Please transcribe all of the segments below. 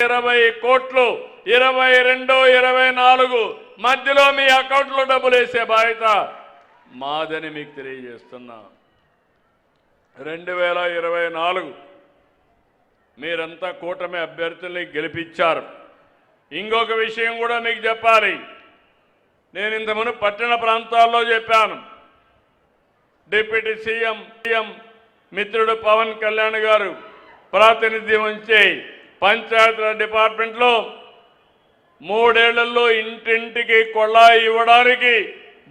20 కోట్లు 22, 24 మధ్యలో మీ అకౌంట్లో డబ్బులు వేసే బాధ్యత మాదని మీకు తెలియజేస్తున్నా. 2024 మీరంతా కూటమి అభ్యర్థుల్ని గెలిపించారు. ఇంకొక విషయం కూడా మీకు చెప్పాలి. నేను ఇంతకుముందు పట్టణ ప్రాంతాల్లో చెప్పాను. డిప్యూటీ సీఎం మిత్రుడు పవన్ కళ్యాణ్ గారు ప్రాతినిధ్యం వహించే పంచాయతీరాజ్ డిపార్ట్మెంట్లో 3 ఏళ్లలో ఇంటింటికి కొళాయి ఇవ్వడానికి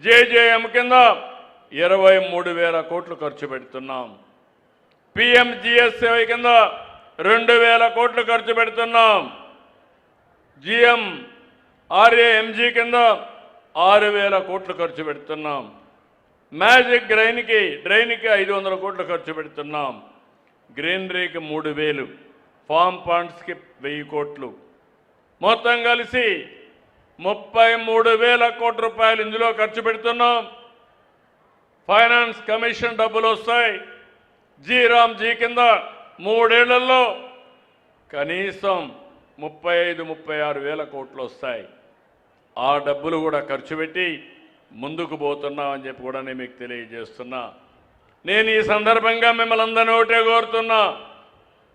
జేజేఎం కింద 23,000 కోట్లు ఖర్చు పెడుతున్నాం. PMGSY కింద 2,000 కోట్లు ఖర్చు పెడుతున్నాం. GMRAMG కింద 6,000 కోట్లు ఖర్చు పెడుతున్నాం. మ్యాజిక్ డ్రైన్కి 500 కోట్లు ఖర్చు పెడుతున్నాం. గ్రీనరీకి 3,000, ఫామ్ పాండ్స్కి 1,000 కోట్లు, మొత్తం కలిసి 33,000 కోట్ల రూపాయలు ఇందులో ఖర్చు పెడుతున్నాం. ఫైనాన్స్ కమిషన్ డబ్బులు వస్తాయి. జీరామ్జీ కింద 3 ఏళ్లలో కనీసం 35-36 కోట్లు వస్తాయి. ఆ డబ్బులు కూడా ఖర్చు పెట్టి ముందుకు పోతున్నామని చెప్పి కూడా నేను మీకు తెలియజేస్తున్నా. నేను ఈ సందర్భంగా మిమ్మల్ని అందరినీ ఒకటే కోరుతున్నా.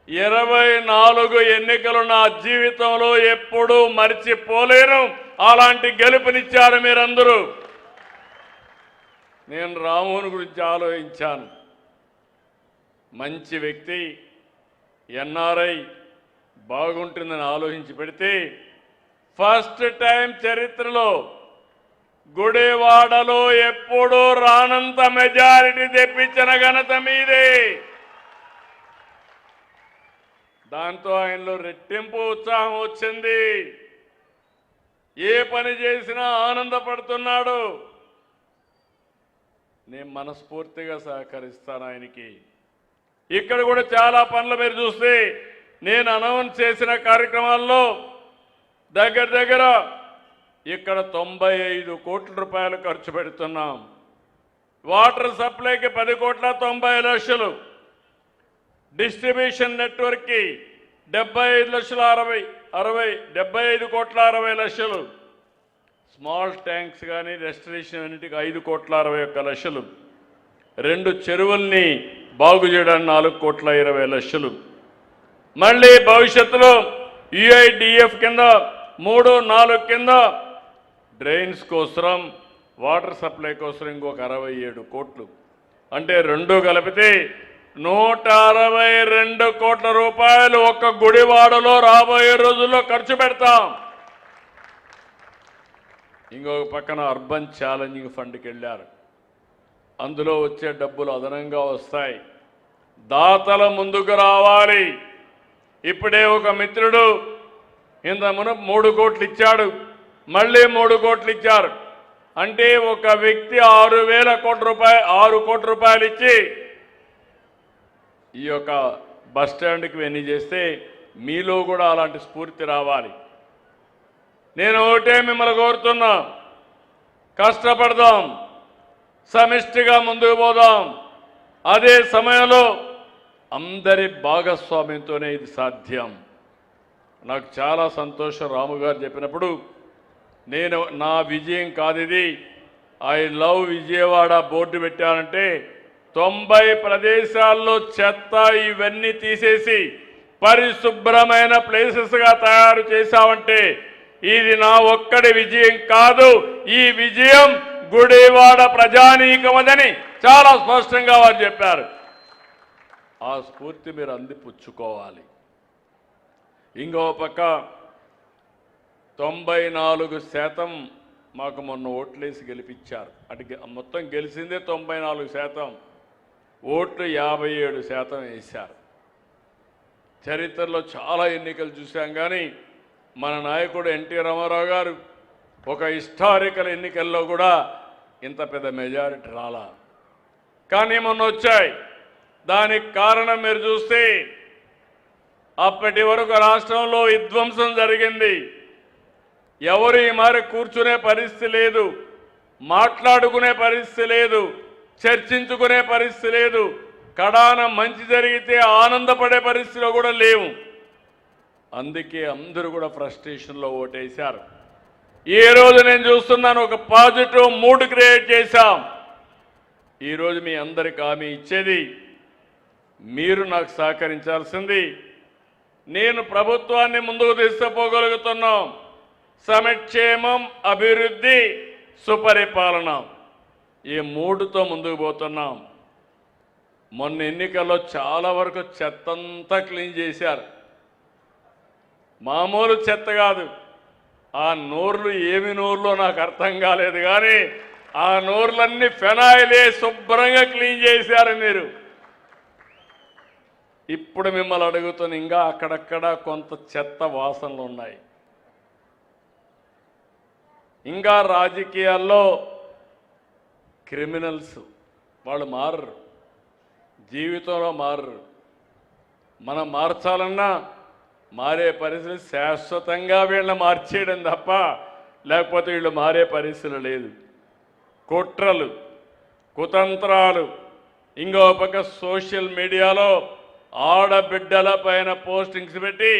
24 ఎన్నికలు నా జీవితంలో ఎప్పుడూ మర్చిపోలేను. అలాంటి గెలుపునిచ్చారు మీరందరూ. నేను రామోహన్ గురించి ఆలోచించాను. మంచి వ్యక్తి, NRI, బాగుంటుందని ఆలోచించి పెడితే ఫస్ట్ టైం చరిత్రలో గుడివాడలో ఎప్పుడూ రానంత మెజారిటీ తెప్పించిన ఘనత మీదే. దాంతో ఆయనలో రెట్టింపు ఉత్సాహం వచ్చింది. ఏ పని చేసినా ఆనందపడుతున్నాడు. నేను మనస్ఫూర్తిగా సహకరిస్తాను ఆయనకి. ఇక్కడ కూడా చాలా పనులు మీరు చూస్తే నేను అనౌన్స్ చేసిన కార్యక్రమాల్లో దగ్గర ఇక్కడ 95 కోట్ల రూపాయలు ఖర్చు పెడుతున్నాం. వాటర్ సప్లైకి 10,90,00,000, డిస్ట్రిబ్యూషన్ నెట్వర్క్కి 75,60,60,75,60,00,000, స్మాల్ ట్యాంక్స్ కానీ రెస్టరేషన్ అన్నిటికీ 5,61,00,000, 2 చెరువుల్ని బాగు చేయడానికి 4,20,00,000, మళ్ళీ భవిష్యత్తులో UIDF కింద 3, 4 కింద డ్రైన్స్ కోసం, వాటర్ సప్లై కోసం ఇంకొక 67 కోట్లు. అంటే 2 కలిపితే 162 కోట్ల రూపాయలు ఒక్క గుడివాడలో రాబోయే రోజుల్లో ఖర్చు పెడతాం. ఇంకొక పక్కన అర్బన్ ఛాలెంజింగ్ ఫండ్కి వెళ్ళారు. అందులో వచ్చే డబ్బులు అదనంగా వస్తాయి. దాతల ముందుకు రావాలి. ఇప్పుడే ఒక మిత్రుడు ఇంత మునుపు 3 కోట్లు ఇచ్చాడు, మళ్ళీ 3 కోట్లు ఇచ్చారు. అంటే ఒక వ్యక్తి 6,000 కోట్ల రూపాయలు 6 కోట్ల రూపాయలు ఇచ్చి ఈ యొక్క బస్ స్టాండ్కి వెన్నీ చేస్తే మీలో కూడా అలాంటి స్ఫూర్తి రావాలి. నేను ఒకటే మిమ్మల్ని కోరుతున్నా, కష్టపడదాం, సమిష్టిగా ముందుకు పోదాం. అదే సమయంలో అందరి భాగస్వామ్యంతోనే ఇది సాధ్యం. నాకు చాలా సంతోషం రాము గారు చెప్పినప్పుడు. నేను నా విజయం కాదు ఇది, ఐ లవ్ విజయవాడ బోర్డు పెట్టానంటే 90 ప్రదేశాల్లో చెత్త ఇవన్నీ తీసేసి పరిశుభ్రమైన ప్లేసెస్గా తయారు చేశామంటే ఇది నా ఒక్కడి విజయం కాదు, ఈ విజయం గుడివాడ ప్రజానీకమదని చాలా స్పష్టంగా వారు చెప్పారు. ఆ స్ఫూర్తి మీరు అందిపుచ్చుకోవాలి. ఇంకో పక్క 94% మాకు మొన్న ఓట్లేసి గెలిపించారు. అంటే మొత్తం గెలిచిందే 94%, ఓట్లు 57% వేశారు. చరిత్రలో చాలా ఎన్నికలు చూశాం, కానీ మన నాయకుడు ఎన్టీ రామారావు గారు ఒక హిస్టారికల్ ఎన్నికల్లో కూడా ఇంత పెద్ద మెజారిటీ రాలా. కానీ మొన్న వచ్చాయి. దానికి కారణం మీరు చూస్తే అప్పటి వరకు రాష్ట్రంలో విధ్వంసం జరిగింది. ఎవరు ఈ మరి కూర్చునే పరిస్థితి లేదు, మాట్లాడుకునే పరిస్థితి లేదు, చర్చించుకునే పరిస్థితి లేదు, కడాన మంచి జరిగితే ఆనందపడే పరిస్థితిలో కూడా లేవు. అందుకే అందరూ కూడా ఫ్రస్ట్రేషన్లో ఓటేశారు. ఈ రోజు నేను చూస్తున్నాను, ఒక పాజిటివ్ మూడ్ క్రియేట్ చేశాం. ఈరోజు మీ అందరికి హామీ ఇచ్చేది, మీరు నాకు సహకరించాల్సింది. నేను ప్రభుత్వాన్ని ముందుకు తీసుకుపోగలుగుతున్నాం. సంక్షేమం, అభివృద్ధి, సుపరిపాలన, ఈ మూడుతో ముందుకు పోతున్నాం. మొన్న ఎన్నికల్లో చాలా వరకు చెత్తంతా క్లీన్ చేశారు. మామూలు చెత్త కాదు. ఆ నోర్లు ఏమి నోర్లో నాకు అర్థం కాలేదు, కానీ ఆ నోర్లన్నీ ఫెనాయిలే శుభ్రంగా క్లీన్ చేశారు మీరు. ఇప్పుడు మిమ్మల్ని అడుగుతున్న, ఇంకా అక్కడక్కడ కొంత చెత్త వాసనలు ఉన్నాయి. ఇంకా రాజకీయాల్లో క్రిమినల్స్ వాళ్ళు మారరు, జీవితంలో మారరు. మనం మార్చాలన్నా మారే పరిస్థితి శాశ్వతంగా వీళ్ళని మార్చేయడం తప్ప లేకపోతే వీళ్ళు మారే పరిస్థితులు లేదు. కుట్రలు, కుతంత్రాలు, ఇంకో పక్క సోషల్ మీడియాలో ఆడబిడ్డల పైన పోస్టింగ్స్ పెట్టి,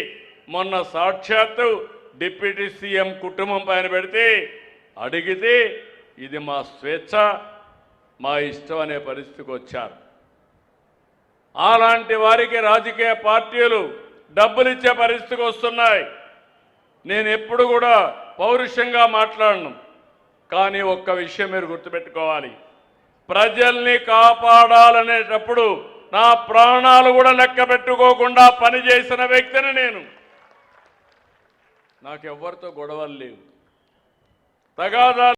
మొన్న సాక్షాత్తు డిప్యూటీ సీఎం కుటుంబం పైన పెడితే అడిగితే ఇది మా స్వేచ్ఛ, మా ఇష్టం అనే పరిస్థితికి వచ్చారు. అలాంటి వారికి రాజకీయ పార్టీలు డబ్బులు ఇచ్చే పరిస్థితికి వస్తున్నాయి. నేను ఎప్పుడు కూడా పౌరుషంగా మాట్లాడను, కానీ ఒక్క విషయం మీరు గుర్తుపెట్టుకోవాలి. ప్రజల్ని కాపాడాలనేటప్పుడు నా ప్రాణాలు కూడా లెక్క పెట్టుకోకుండా పనిచేసిన వ్యక్తిని నేను. నాకెవ్వరితో గొడవలు లేవు, తగాదాలు